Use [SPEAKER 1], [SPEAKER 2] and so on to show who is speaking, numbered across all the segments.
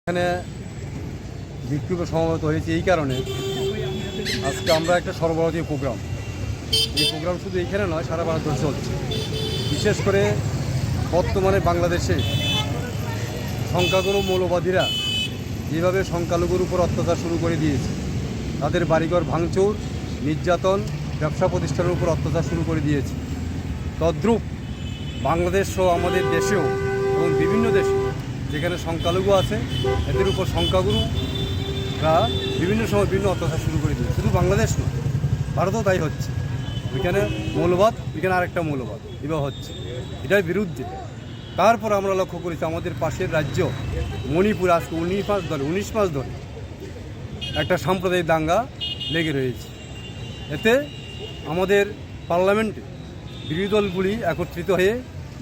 [SPEAKER 1] এখানে বিক্ষোভ সমবেত হয়েছে এই কারণে আজকে আমরা একটা সর্বভারতীয় প্রোগ্রাম, এই প্রোগ্রাম শুধু এইখানে নয়, সারা ভারতবর্ষে চলছে। বিশেষ করে বর্তমানে বাংলাদেশে সংখ্যাগুরু মৌলবাদীরা যেভাবে সংখ্যালঘুর উপর অত্যাচার শুরু করে দিয়েছে, তাদের বাড়িঘর ভাঙচুর, নির্যাতন, ব্যবসা প্রতিষ্ঠানের উপর অত্যাচার শুরু করে দিয়েছে, তদ্রূপ বাংলাদেশ সহ আমাদের দেশেও এবং বিভিন্ন দেশে যেখানে সংখ্যালঘু আছে এদের উপর সংখ্যাগুরুরা বিভিন্ন সময় বিভিন্ন অত্যাচার শুরু করে দিয়েছে। শুধু বাংলাদেশ নয়, ভারতেও তাই হচ্ছে। ওইখানে মৌলবাদ, ওইখানে আরেকটা মৌলবাদ এবার হচ্ছে, এটার বিরুদ্ধে। তারপর আমরা লক্ষ্য করেছি আমাদের পাশের রাজ্য মণিপুর আজকে 19 মাস ধরে একটা সাম্প্রদায়িক দাঙ্গা লেগে রয়েছে। এতে আমাদের পার্লামেন্টে বিরোধী দলগুলি একত্রিত হয়ে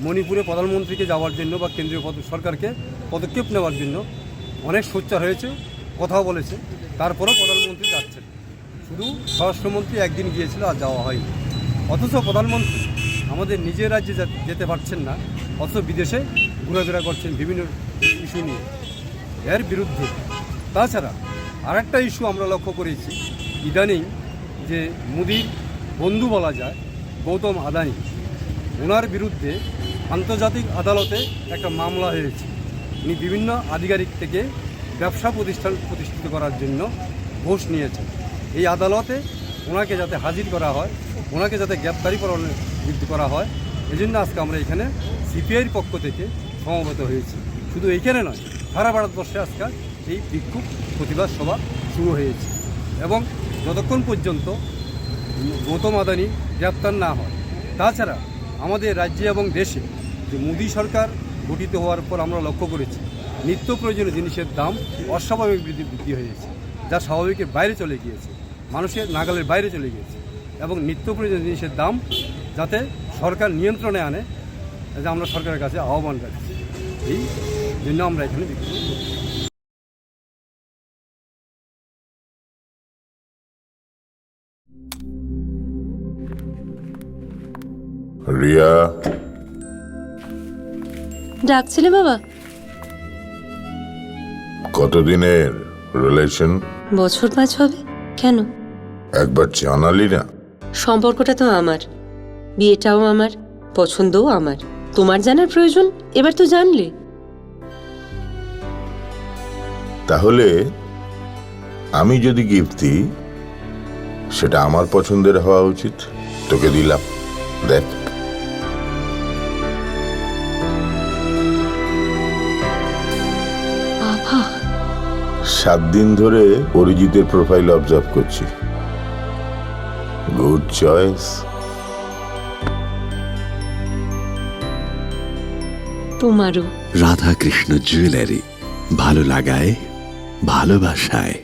[SPEAKER 1] মণিপুরে প্রধানমন্ত্রীকে যাওয়ার জন্য বা কেন্দ্রীয় সরকারকে পদক্ষেপ নেওয়ার জন্য অনেক সোচ্চার হয়েছে, কথাও বলেছে। তারপরেও প্রধানমন্ত্রী যাচ্ছেন, শুধু স্বরাষ্ট্রমন্ত্রী একদিন গিয়েছিল, আর যাওয়া হয়নি। অথচ প্রধানমন্ত্রী আমাদের নিজের রাজ্যে যেতে পারছেন না, অথচ বিদেশে ঘোরাফেরা করছেন বিভিন্ন ইস্যু নিয়ে। এর বিরুদ্ধে তাছাড়া আরেকটা ইস্যু আমরা লক্ষ্য করেছি ইদানিং, যে মোদির বন্ধু বলা যায় গৌতম আদানি, ওনার বিরুদ্ধে আন্তর্জাতিক আদালতে একটা মামলা হয়েছে। উনি বিভিন্ন আধিকারিক থেকে ব্যবসা প্রতিষ্ঠিত করার জন্য ঘুষ নিয়েছেন। এই আদালতে ওনাকে যাতে হাজির করা হয়, ওনাকে যাতে গ্রেপ্তারি করা হয়, এই জন্য আজকে আমরা এখানে সিপিআইয়ের পক্ষ থেকে সমবেত হয়েছি। শুধু এইখানে নয়, সারা ভারতবর্ষে আজকে এই বিক্ষোভ প্রতিবাদ সভা শুরু হয়েছে। এবং যতক্ষণ পর্যন্ত গৌতম আদানি গ্রেপ্তার না হয়, তাছাড়া আমাদের রাজ্যে এবং দেশে যে মোদী সরকার গঠিত হওয়ার পর আমরা লক্ষ্য করেছি নিত্য প্রয়োজনীয় জিনিসের দাম অস্বাভাবিক বৃদ্ধি হয়েছে, যা স্বাভাবিকের বাইরে চলে গিয়েছে, মানুষের নাগালের বাইরে চলে গিয়েছে। এবং নিত্য প্রয়োজনীয় জিনিসের দাম যাতে সরকার নিয়ন্ত্রণে আনে, যে আমরা সরকারের কাছে আহ্বান রাখছি। এই জন্য আমরা এখানে বিক্ষোভ করছি।
[SPEAKER 2] রিয়া,
[SPEAKER 3] ডাকছিলে বাবা?
[SPEAKER 2] কতদিনের রিলেশন?
[SPEAKER 3] বছর 5 হবে। কেন?
[SPEAKER 2] একবার জানালি না?
[SPEAKER 3] সম্পর্কটা তো আমার, বিয়েটাও আমার, পছন্দও আমার। তোমার জানার প্রয়োজন, এবার তো জানলে।
[SPEAKER 2] তাহলে আমি যদি গিফট দিই, সেটা আমার পছন্দের হওয়া উচিত। তোকে দিলাম, দেখ।
[SPEAKER 3] বাবা,
[SPEAKER 2] 7 দিন ধরে অরিজিতের প্রোফাইল অবজার্ভ করছি। Good choice.
[SPEAKER 3] তোমারও।
[SPEAKER 4] রাধাকৃষ্ণ জুয়েলারি, ভালো লাগায় ভালোবাসায়।